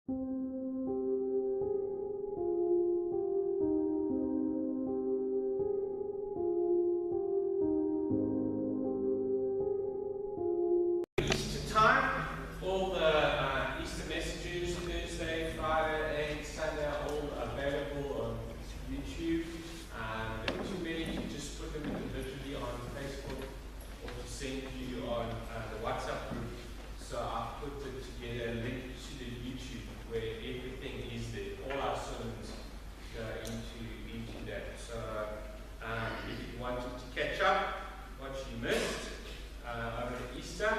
Easter time, all the Easter messages, Thursday, Friday, and Sunday are all available on YouTube. They're too many to just put them individually on Facebook or to send you on the WhatsApp group. So I put it together, link to the YouTube where everything is there. All our sermons go into that. So if you wanted to catch up what you missed over Easter,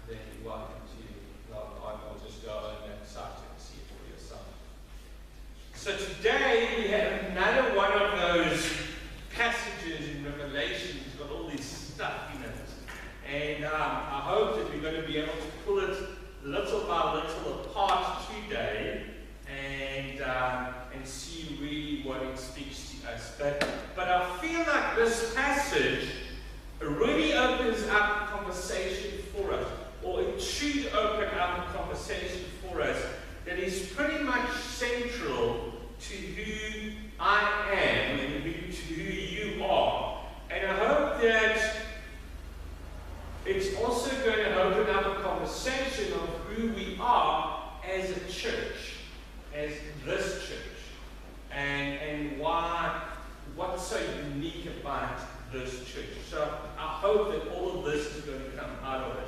then you're welcome to log on or just go on that site and see it for yourself. So today we have another one of those passages in Revelation. It's got all this stuff in it. And I hope that we're going to be able to pull it little by little apart today and see really what it speaks to us. But I feel like this passage really opens up conversation for us, or it should open up a conversation for us that is pretty much central to who I am and to who you are. And I hope that it's also going to open up a conversation of who we are as a church, as this church, and what's so unique about this church. So I hope that all of this is going to come out of it.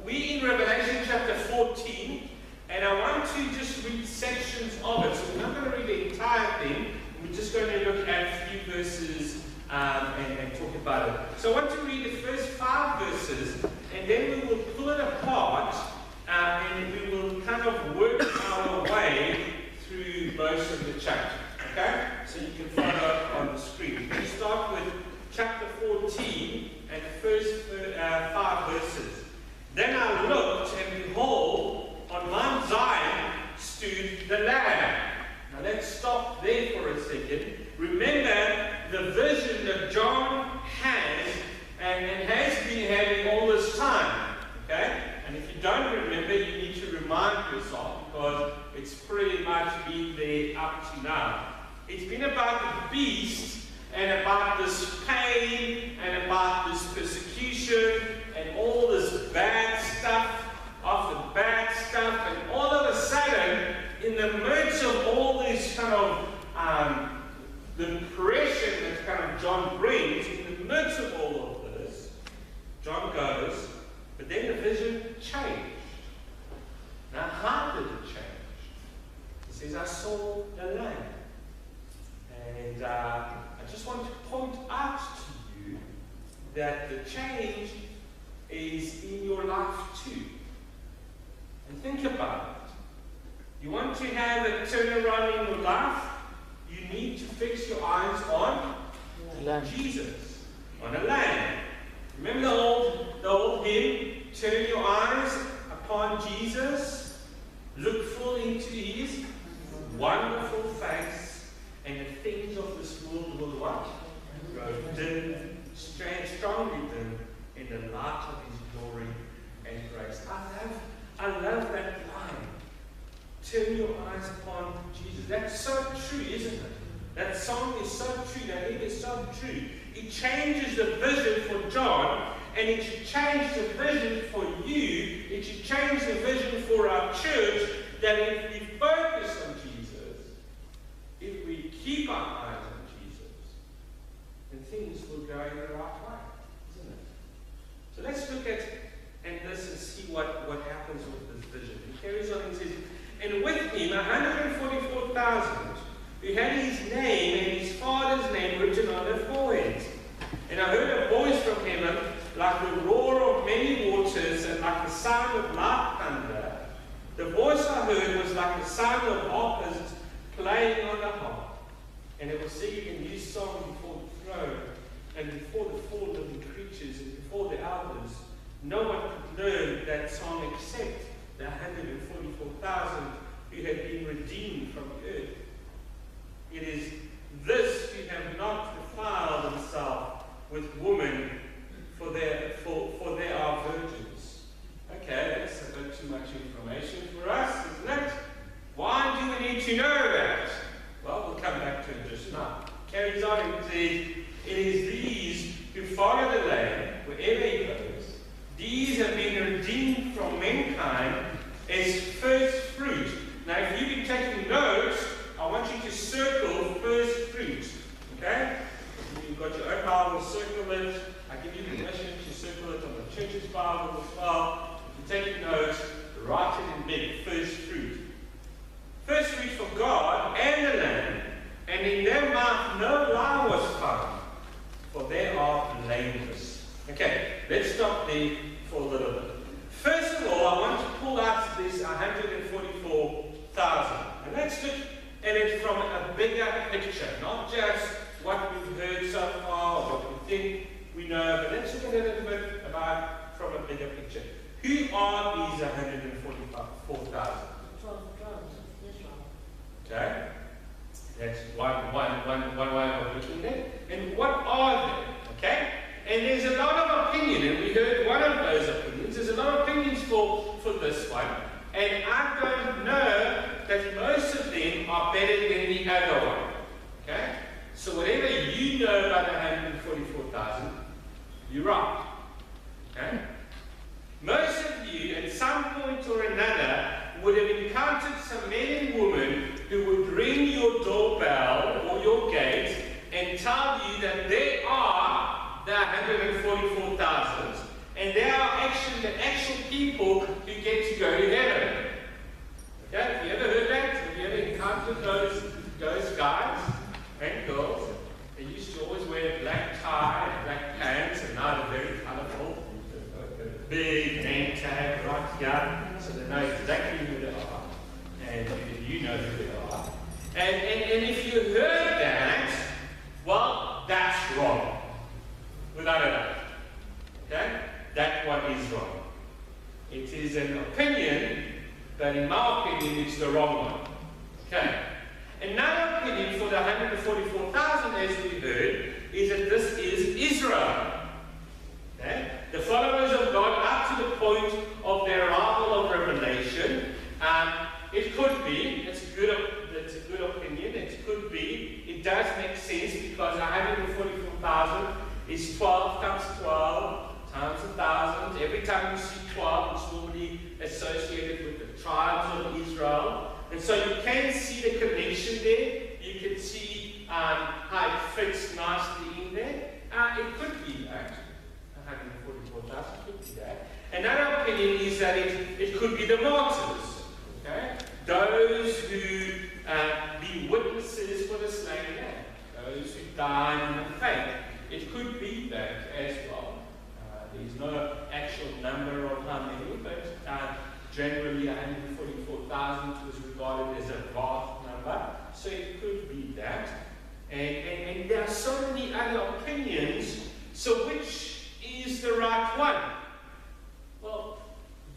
We're in Revelation chapter 14, and I want to just read sections of it. So we're not going to read the entire thing. We're just going to look at a few verses and talk about it. So I want to read the first 5 verses, and then we will pull it apart, and we will kind of work our way through most of the chapter. Okay? So you can follow on the screen. We start with chapter 14 and the first 5 verses. Then I looked, and behold, on Mount Zion stood the Lamb. Now let's stop there for a second. Remember the vision that John has and has been having all this time. Okay? And if you don't remember, you need to remind yourself, because it's pretty much been there up to now. It's been about the beast and about this pain and about this persecution and all this bad stuff after bad stuff, and all of a sudden, in the midst of all this kind of the impression that kind of John brings, in the midst of all of this, John goes, but then the vision changed. Now, how did it change? He says, I saw the Lamb. And I just want to point out to you that the change is in your life too. And think about it. You want to have a turnaround in your life, you need to fix your eyes on Jesus, on a Lamb. Remember the old hymn, turn your eyes upon Jesus, look full into his wonderful face, and the things of this world will what? Grow dim, strongly dim, in the light of his glory and grace. I love that line. Turn your eyes upon Jesus. That's so true, isn't it? That song is so true. That it is so true. It changes the vision for John, and it should change the vision for you. It should change the vision for our church, that if we focus on Jesus, if we keep our eyes on Jesus, then things will go in the right way, isn't it? So let's look at this and see what happens with this vision. He carries on and says, and with him 144,000 who had his name and his father's name written on their foreheads. And I heard a voice from heaven like the roar of many waters and like the sound of loud thunder. The voice I heard was like the sound of harpists playing on the harp. And it was singing a new song before the throne and before the 4 living creatures and before the elders. No one could learn that song except the 144,000 who had been redeemed from the earth. It is this who have not defiled themselves with women, for they are virgins. Okay, that's a bit too much information for us, isn't it? in from mankind as first fruit. Now, if you've been taking notes, I want you to circle first fruit. Okay? If you've got your own Bible, circle it. I give you permission to circle it on the church's Bible as well. If you're taking notes, write it in big, first fruit. First fruit for God and the Lamb, and in their mouth no lie was found, for they are blameless. Okay, let's stop there for a little bit. First of all, I want to pull out this 144,000. And let's look at it from a bigger picture, not just what we've heard so far, or what we think we know, but let's look at it a little bit about from a bigger picture. Who are these 144,000? 12 tribes of Israel. Okay, that's one way of looking at it. And what are they? Okay, and there's a lot of opinion, and we heard one of those opinions. There's a lot of opinions for this one, and I don't know that most of them are better than the other one. Okay, so whatever you know about 144,000, you're right. Okay, most of you at some point or another would have encountered some men and women who would ring your doorbell or your gate and tell you that they are the 144,000 and they are actually the actual people who get to go to heaven. Okay, have you ever heard that? Have you ever encountered those guys and girls? They used to always wear a black tie and black pants, and now they're very colourful. Big name tag right here, so they know exactly who they are, and you know who they are. And if you heard that, well, that's wrong, without a doubt. Okay, that one is wrong. It is an opinion, but in my opinion, it's the wrong one. Okay. Another opinion for the 144,000, as we heard, is that this is Israel. Okay? The followers of God up to the point of their arrival of revelation. It could be, it's a good opinion, it could be, it does make sense because 144,000 is 12 times 12 times 1,000. Every time you see 12, it's normally associated with the tribes of Israel. And so you can see the connection there. You can see how it fits nicely in there. It could be actually 144,000, could be that. Another opinion is that it could be the martyrs. Okay? Those who be witnesses for the slain lamb. Those who died in the faith. It could be that as well. There's no actual number of how many, but generally 144,000 was regarded as a vast number, so it could be that. And there are so many other opinions, so which is the right one? Well,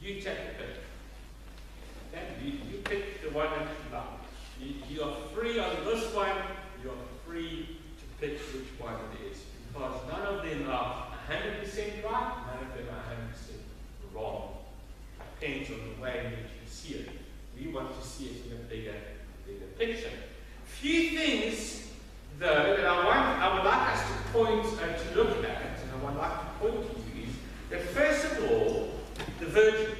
you take a pick. Okay? You pick the one that you like. You are free on this one, you are free to pick which one it is, because none of them are 100% right, none of them are 100% wrong. Depends on the way in which you see it. We want to see it in a bigger picture. Few things, though, that I would like us to point to look at, and I would like to point to you, is that first of all, the virgins.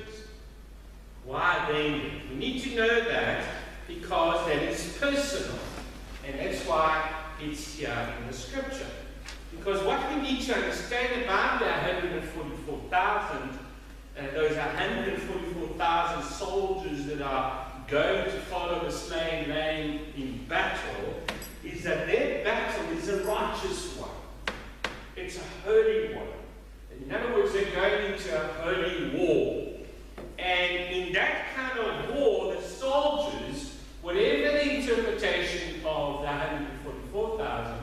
Why they? We need to know that because that is personal, and that's why it's here in the scripture. Because what we need to understand about the 144,000, those 144,000 soldiers that are going to follow the slain lamb in battle, is that their battle is a righteous one. It's a holy one. In other words, they're going into a holy war. And in that kind of war, the soldiers, whatever the interpretation of the 144,000,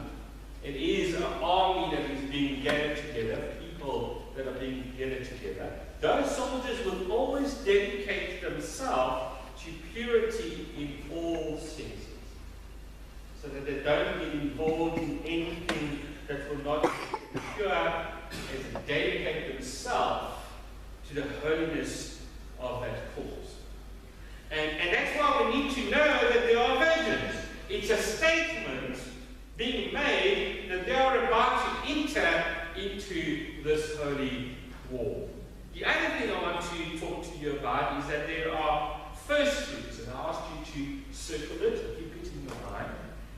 it is an army that is being gathered together, people that are being gathered together. Those soldiers will always dedicate themselves to purity in all senses, so that they don't get involved in anything that will not be pure, and to dedicate themselves to the holiness of that cause. And that's why we need to know that there are virgins. It's a statement being made that they are about to enter into this holy war. The other thing I want to talk to you about is that there are first fruits, and I asked you to circle it, or keep it in your mind.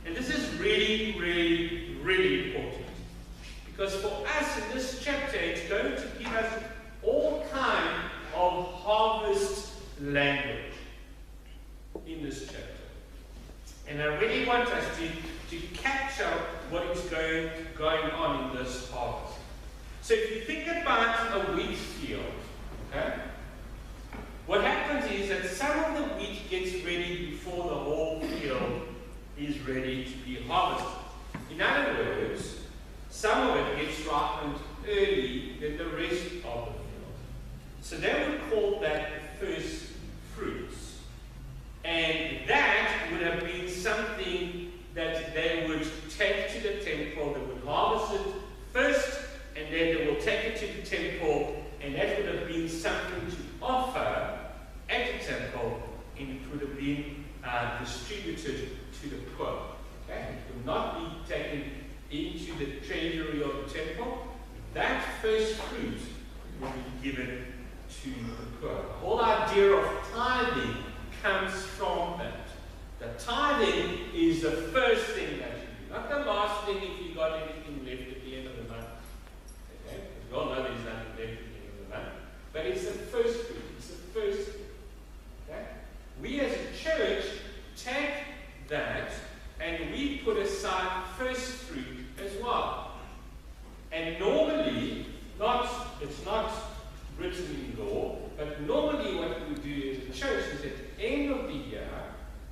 And this is really, really, really important. Because for us in this chapter, it's going to give us all kinds of harvest language in this chapter. And I really want us to capture what is going on in this harvest. So if you think about a wheat field, okay, what happens is that some of the wheat gets ready before the whole field is ready to be harvested. In other words, some of it gets ripened early than the rest of the field. So they would call that the first fruits. And that would have been something that they would take to the temple. They would harvest it first, and then they will take it to the temple, and that would have been something to offer at the temple, and it would have been distributed to the poor. Okay? It would not be taken into the treasury of the temple. That first fruit will be given to the poor. The whole idea of tithing comes from that. The tithing is the first thing that you do, not the last thing if you got anything left at the end of the month. Okay? Because we all know there's nothing left at the end of the month. But it's the first fruit. It's the first fruit. Okay? We as a church take that and we put aside first fruit as well. And normally, it's not written in law, but normally what we do as a church is at the end of the year,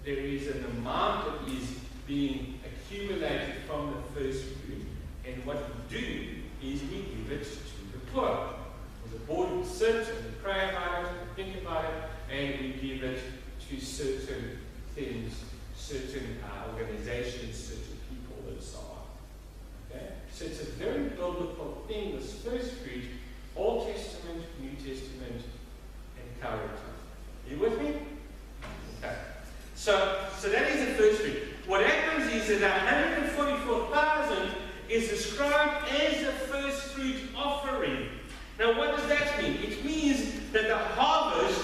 there is an amount that is being accumulated from the first fruit, and what we do is we give it to the poor. The board will sit and we pray about it, we think about it, and we give it to certain things, certain organizations, certain people, and so on. Okay? So it's a very biblical thing, this first fruit, Old Testament, New Testament, and current time. Are you with me? Okay. So that is the first fruit. What happens is that 144,000 is described as the first fruit offering. Now what does that mean? It means that the harvest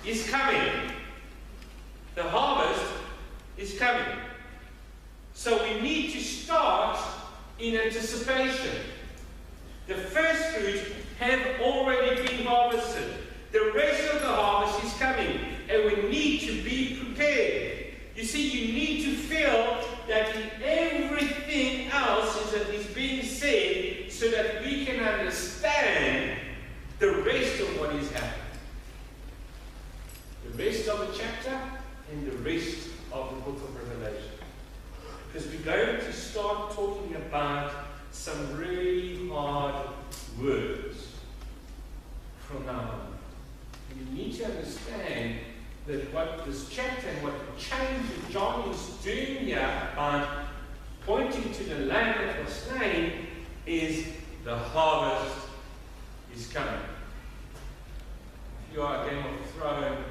is coming. The harvest is coming. So we need to start in anticipation. The first fruit have already been harvested. The rest of the harvest is coming, and we need to be prepared. You see, you need to feel that in everything else that is being said so that we can understand the rest of what is happening. The rest of the chapter and the rest of the book of Revelation. Because we're going to start talking about some really hard words from now on. You need to understand that what this chapter and what the change that John is doing here by pointing to the lamb that was slain is the harvest is coming. If you are a Game of Thrones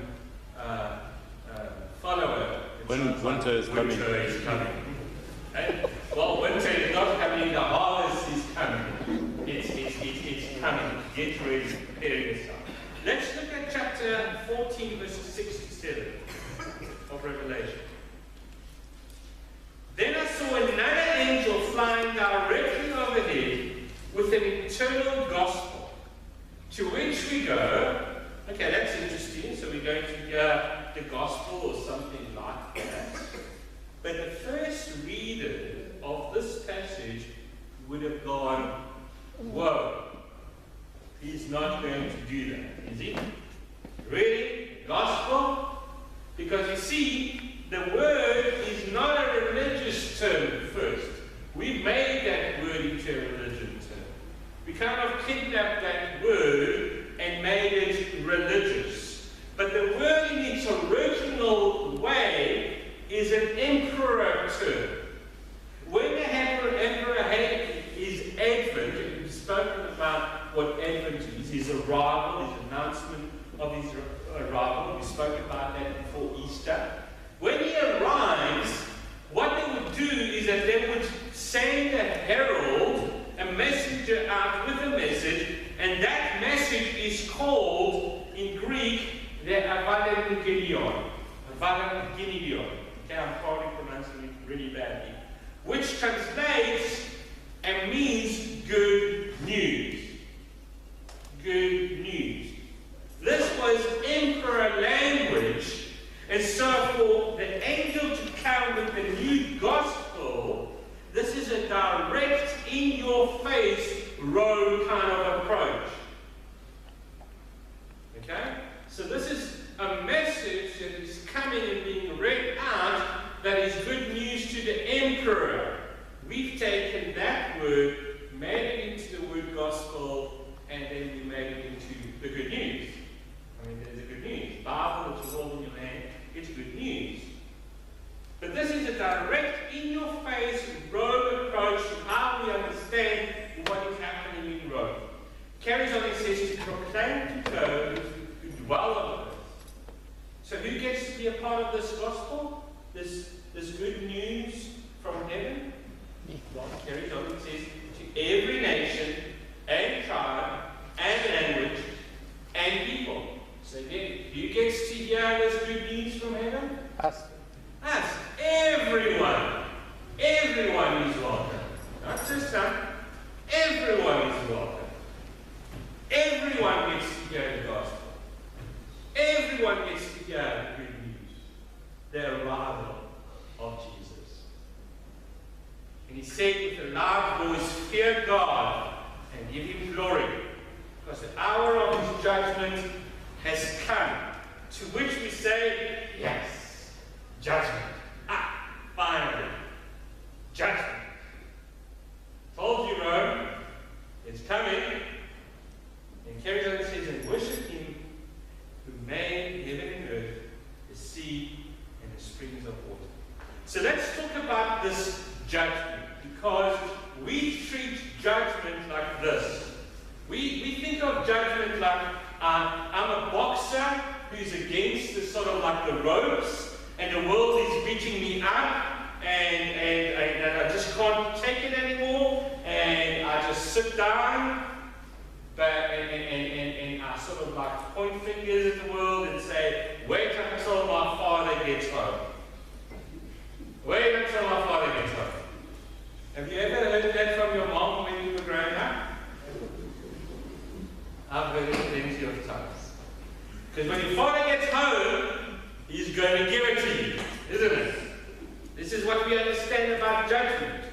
follower, winter is coming. Winter is coming. Well, winter is not coming, the harvest is coming. It's coming. Get ready, prepare yourself. Let's look at chapter 14, verses 6 to 7 of Revelation. Then I saw another angel flying directly overhead with an eternal gospel, to which we go. Okay, that's interesting. So we're going to hear the gospel or something like that. But the first reader of this passage would have gone, whoa, he's not going to do that, is he? Really? Gospel? Because you see, the word is not a religious term first. We made that word into a religion term. We kind of kidnapped that word and made it religious. But the word in its original way is an emperor term. When the emperor is Advent, and we've spoken about what Advent is, his arrival, his announcement of his arrival. We spoke about that before Easter. When he arrives, what they would do is that they would send a herald, a messenger out with a message, and that message is called, in Greek, the Evangelion. Evangelion. Okay, I'm probably pronouncing it really badly. Which translates and means good news. Good news. This was emperor language, and so for the angel to come with the new gospel, this is a direct, in-your-face, Rome kind of approach. Okay? So this is a message that is coming and being read out that is good news to the emperor. We've taken that word, made it into the word gospel, and then we made it into the good news. I mean, there's a good news. Bible, which is all in your hand, it's good news. But this is a direct, in-your-face Rome approach to how we understand what is happening in Rome. Carries on, it says, to proclaim to those who dwell on earth. So who gets to be a part of this gospel? This good news from heaven? Well, carries on, it says, to every nation and tribe and language and people. So again, who gets to hear this good news from heaven? Us. Us. Everyone. Everyone is welcome. Not just some. Everyone is welcome. Everyone gets to hear the gospel. Everyone gets to hear the good news. The arrival of Jesus. And he said with a loud voice, fear God and give him glory, because the hour of his judgment has come. To which we say, yes, judgment. Finally, judgment. Told you, Rome, it's coming. And carries on and says, and worship him who made heaven and earth, the sea, and the springs of water. So let's talk about this judgment, because we treat judgment like this. We think of judgment like I'm a boxer who's against the sort of like the ropes, and the world is beating me up, and I just can't take it anymore, and I just sit down, and I sort of like point fingers at the world and say, wait until my father gets home. Wait until my father gets home. Have you ever heard that from your mom when you were growing up? I've heard it plenty of times. Because when your father gets home, he's going to give it to you, isn't it? This is what we understand about judgment.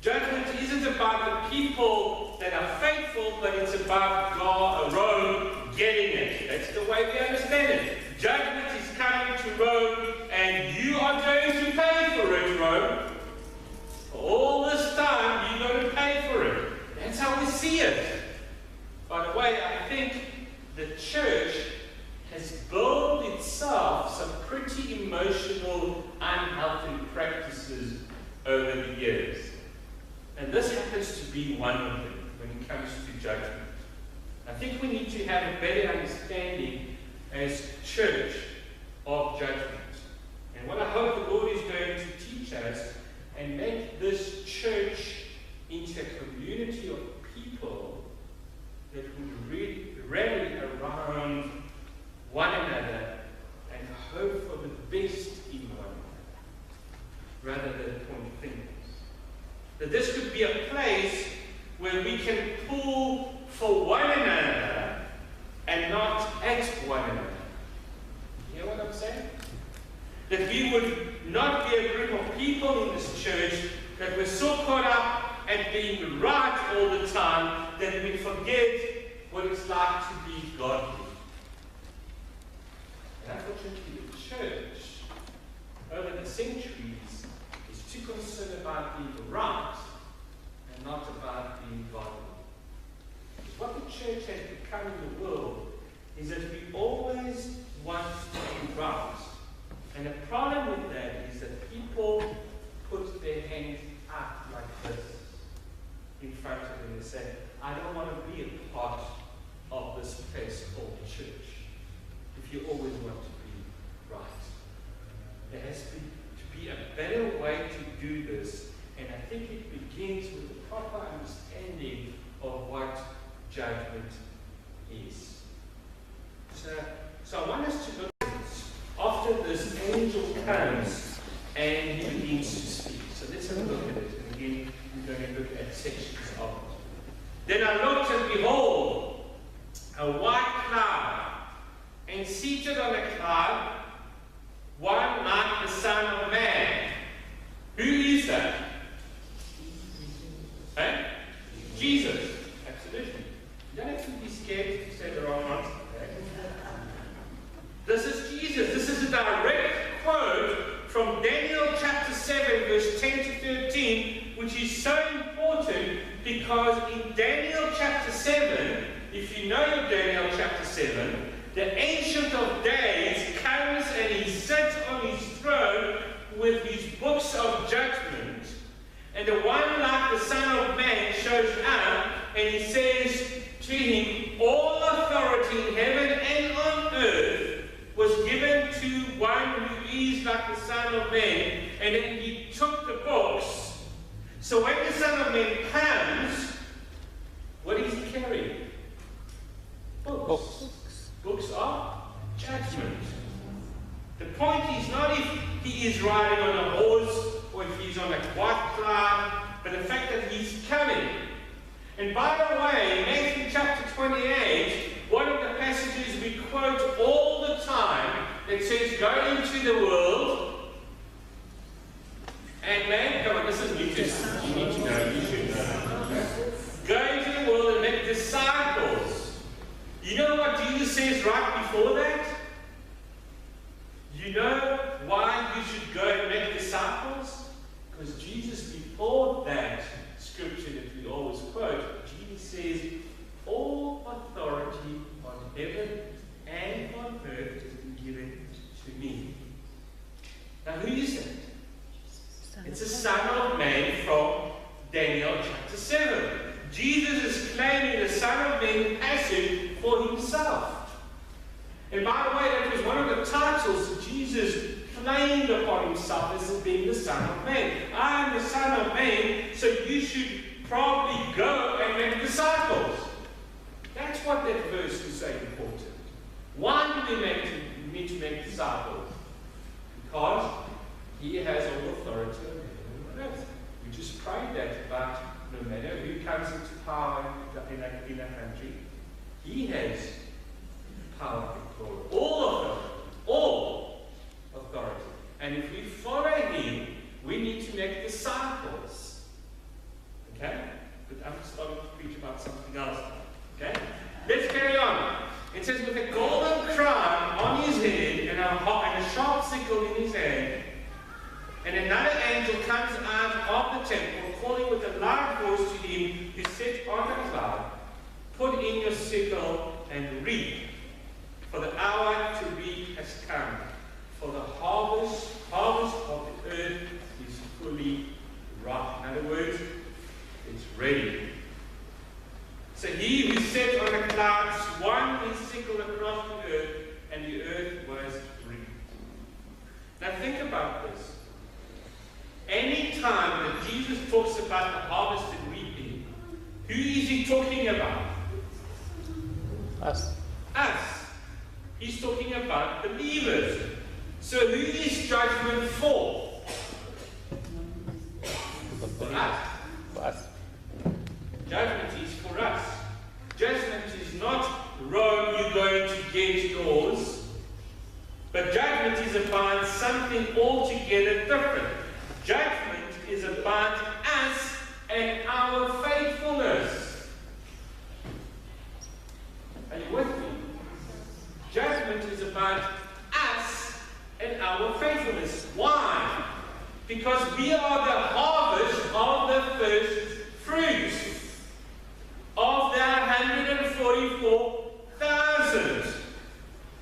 Judgment isn't about the people that are faithful, but it's about God, Rome getting it. That's the way we understand it. Judgment is coming to Rome, and you are going to pay for it, Rome. For all this time, you're going to pay for it. That's how we see it. By the way, I think the church has built itself some pretty emotional, unhealthy practices over the years. And this happens to be one of them when it comes to judgment. I think we need to have a better understanding as church of judgment. And what I hope the Lord is going to teach us and make this church into a community of people that would really rally around one another and hope for the best in one another, rather than point fingers. That this could be a place where we can pull for one another and not at one another. You hear what I'm saying? That we would not be a group of people in this church that we're so caught up at being right all the time that we forget what it's like to be godly. And unfortunately, the church, over the centuries, is too concerned about being right and not about being godly. Because what the church has become in the world is that we always want to be right. And the problem with that is that people put their hands up like this in front of them and say, I don't want to be a part of this place called church. If you always want to be right. There has to be a better way to do this, and I think it begins with the proper understanding of what judgment is. So I want us to look at this. After this, angel comes and he begins to speak. So let's have a look at it. And again, we're going to look at sections of it. Then I looked, and behold, a white cloud, and seated on a cloud, one like the Son of Man. Who is that? Eh? Jesus. Absolutely. You don't have to be scared to say the wrong answer. This is Jesus. This is a direct quote from Daniel chapter 7, verse 10 to 13, which is so important because in Daniel chapter 7, if you know your Daniel chapter 7, the Ancient of Days comes and he sits on his throne with his books of judgment, and the one like the Son of Man shows up and he says to him, all authority in heaven and on earth was given to one who is like the Son of Man. And then he took the books. So when the Son of Man comes, what is he carrying? Books. Books are judgment. The point is not if he is riding on a horse or if he's on a white cloud, but the fact that he's coming. And by the way, Matthew chapter 28, one of the passages we quote all the time, that says, go into the world, and man, come on, this is New Testament, you need to know, you should know. Go into the world and make disciples. You know what Jesus says right before that? You know why you should go and make disciples? Because Jesus, before that scripture that we always quote, Jesus says, all authority on heaven and on earth has been given to me. Now who is that? It's the Son of Man from Daniel chapter 7. Jesus is claiming the Son of Man passage for himself. And by the way, that was one of the titles that Jesus claimed upon himself as being the Son of Man. I am the Son of Man, so you should probably go and make disciples. That's what that verse is so important. Why do we need to make disciples? Because he has all authority on heaven and earth. We just prayed that about no matter who comes into power in a country, he has power and glory. All authority. And if we follow him, we need to make disciples. Okay? But I'm starting to preach about something else now. Okay? Let's carry on. It says, with a golden crown on his head and a sharp sickle in his hand, and another angel comes out of the temple, calling with a loud voice to him who sat on the cloud, put in your sickle and reap, for the hour to reap has come, for the harvest of the earth is fully ripe. In other words, it's ready. So he who sat on the clouds swung his sickle across the earth, and the earth was reaped. Now think about this. Any time that Jesus talks about the harvest and reaping, who is he talking about? Us. Us. He's talking about believers. So who is judgment for? For us. For us. Judgment is for us. Judgment is not, Rome, you're going to get yours. But judgment is about something altogether different. Judgment is about us and our faithfulness. Are you with me? Judgment is about us and our faithfulness. Why? Because we are the harvest of the first fruits of the 144,000.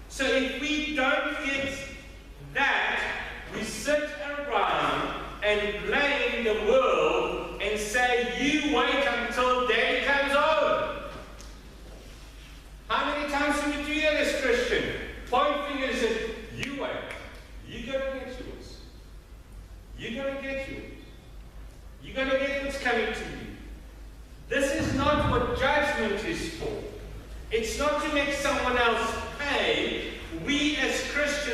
So if we don't get that, we sit around and blame the world and say, you wait until daddy comes home. How many times do we do that as Christian? Point fingers and you wait. You're going to get yours. You're going to get yours. You're going to get what's coming to you. This is not what judgment is for. It's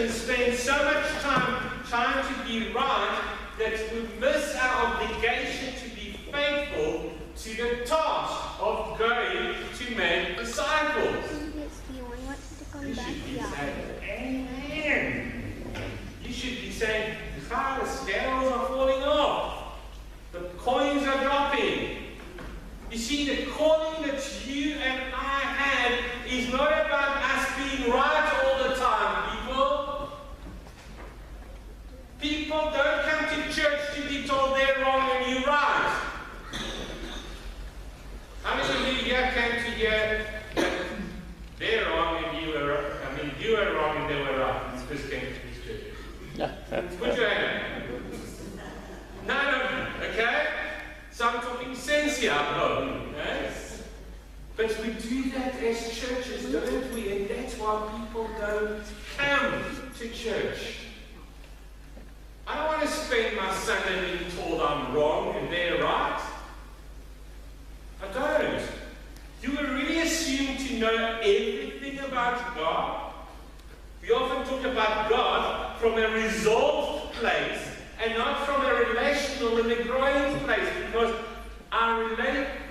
Christians spend so much time trying to be right that we miss our obligation to be faithful to the task of going to make disciples. You should be saying, amen. You should be saying, the scales are falling off. The coins are dropping. You see, the calling that you and I have is not about us being right all the time, people. People don't come to church to be told they're wrong and you're right. How many of you here came to hear that they're wrong and you were right? I mean, you were wrong and they were right. You first came to this church. Put your hand up. None of you, okay? So I'm talking sense here, no. Yes? But we do that as churches, don't we? And that's why people don't come to church. I don't want to spend my Sunday being told I'm wrong and they're right. I don't. You will really assume to know everything about God. We often talk about God from a resolved place and not from a relational and a growing place, because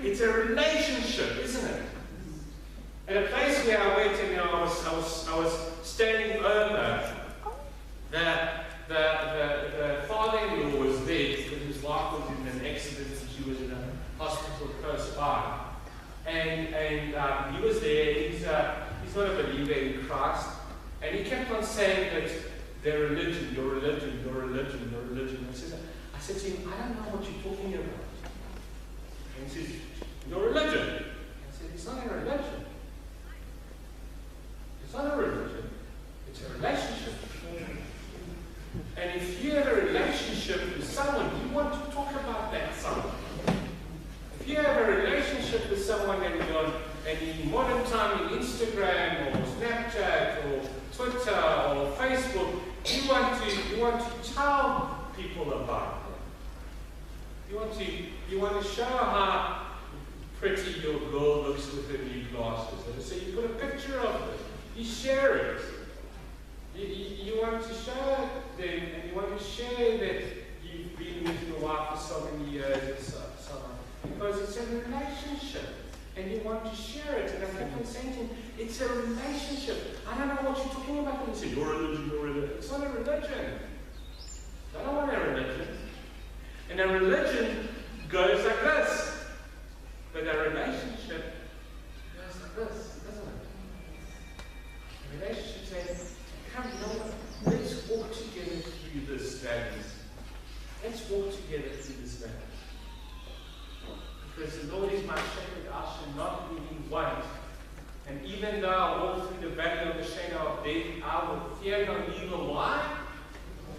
it's a relationship, isn't it? At a place where I went and I was standing over, the father-in-law was there because his wife was in an accident and she was in a hospital close by. And he was there. He's not a believer in Christ. And he kept on saying that their religion, your religion, your religion, your religion. I said to him, I don't know what you're talking about. And he says, your religion. I said, it's not a religion. It's not a religion. It's a relationship. And if you have a relationship with someone, you want to talk about that someone. If you have a relationship with someone and in modern time in Instagram or Snapchat or Twitter or Facebook, you want to tell people about them. You want to show how pretty your girl looks with her new glasses. And so you put a picture of it. You share it. You want to show them, and you want to share that you've been with your wife for so many years and so on. Because it's a relationship. And you want to share it. And I kept on saying to him, it's a relationship. I don't know what you're talking about. And he said, your religion, your religion. It's not a religion. I don't want a religion. And a religion goes like this. But a relationship goes like this, doesn't it? A relationship says, come, let's walk together through this valley. Let's walk together through this valley. Because the Lord is my shepherd, I shall not be in want. And even though I walk through the valley of the shadow of death, I will fear no evil. Why?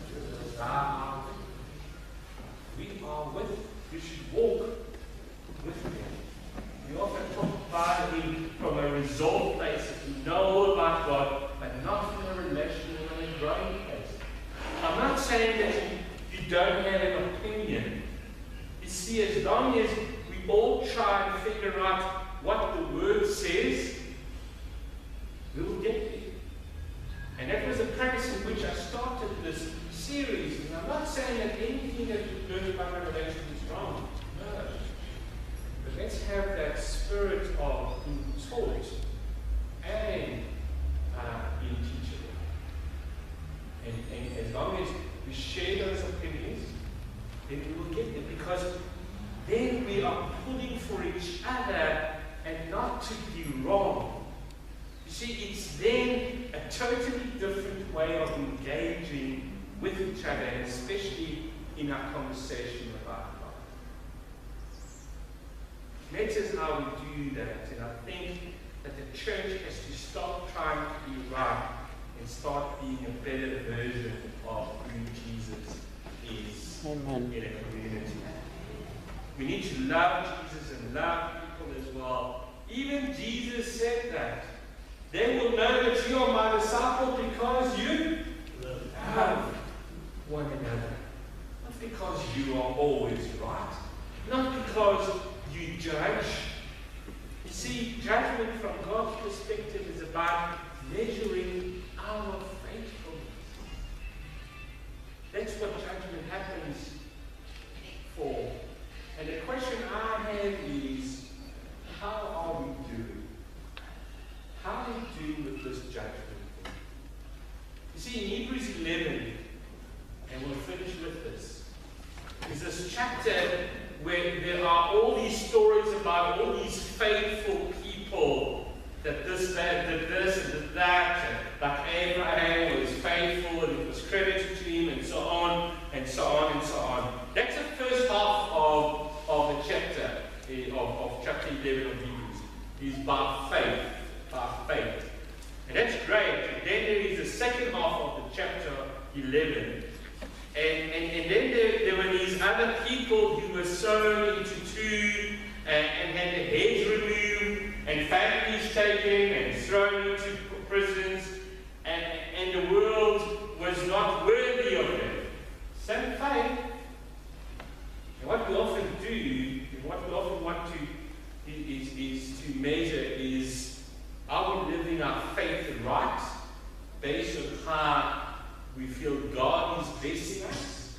Because thou art with me. We are with him. You should walk with him. We often talk about him from a resolved place, that we know all about God, but not from a relational and a growing place. I'm not saying that you don't have an opinion. You see, as long as we all try and figure out what the Word says, we will get there. And that was the premise in which I started this series. And I'm not saying that anything that you learn about revelation is wrong. No. But let's have that spirit of being taught and being teachable. And as long as we share those opinions, then we will get there. Because then we are pulling for each other and not to be wrong. You see, it's then a totally different way of engaging with each other, and especially in our conversation about God. That is how we do that, and I think that the church has to stop trying to be right and start being a better version of who Jesus is. Amen. In a community. We need to love Jesus and love people as well. Even Jesus said that. They will know that you are my disciple because you love one another. Not because you are always right. Not because you judge. You see, judgment from God's perspective is about measuring our faithfulness. You see, in Hebrews 11, and we'll finish with this, is this chapter where there are all these stories about all these faithful people, that this, that, did this, and did that, and like Abraham was faithful, and it was credited to him, and so on, and so on, and so on. That's the first half of the chapter, of chapter 11 of Hebrews, is by faith, And that's great. And then there is the second half of the chapter 11. And then there were these other people who were sown into two and had their heads removed and families taken and thrown into prisons, and the world was not worthy of them. Same faith. And what we often do, and what we often want to is to measure is, are we living our faith right based on how we feel God is blessing us?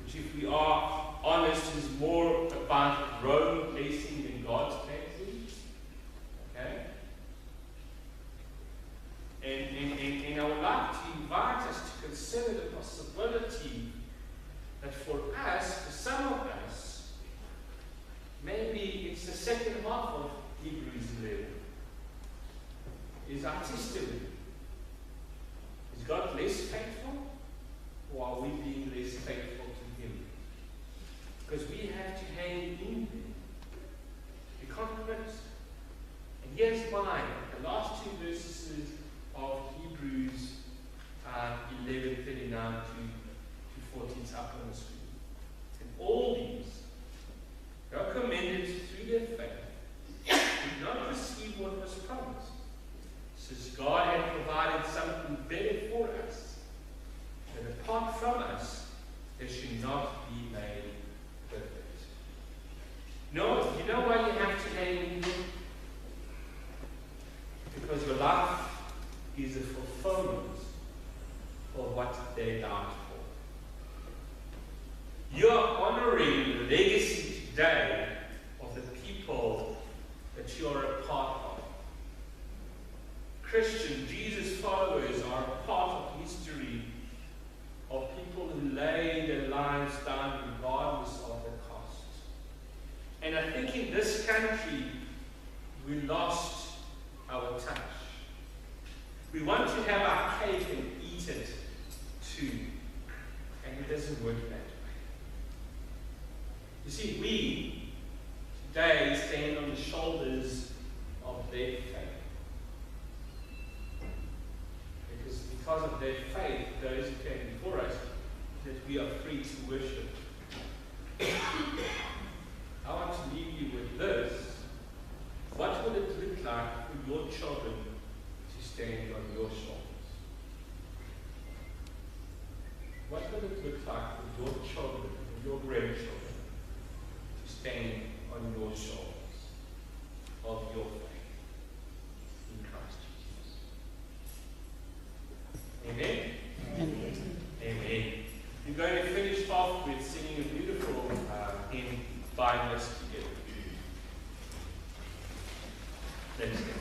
Which, if we are honest, is more about Rome blessing than God's blessing. Okay? And I would like to invite us to consider the possibility that for us, for some of us, maybe it's the second half of Hebrews 11. Is our testimony. Is God less faithful? Or are we being less faithful to Him? Because we have to hang in there. We can't quit. And here's why. The last two verses of Hebrews 11:39 to 40 is up on the screen. And all these are commended through their faith, did not receive what was promised, since God had provided something better for us, that apart from us, there should not be made perfect. No, you know why you have to hang in there? Because your life is a fulfillment of what they died for. You're honoring the legacy today of the people that you're a part of. Christian, Jesus followers are a part of history of people who lay their lives down regardless of the cost. And I think in this country, we lost our touch. We want to have our cake and eat it too. And it doesn't work that way. You see, we today stand on the shoulders of their faith. Because of their faith, those who came before us, that we are free to worship. I want to leave you with this. What would it look like for your children to stand on your shoulders? What would it look like for your children, for your grandchildren, to stand on your shoulders of your faith in Christ Jesus? Amen? Amen. Amen. We're going to finish off with singing a beautiful hymn, Bind Us Together. Let's go.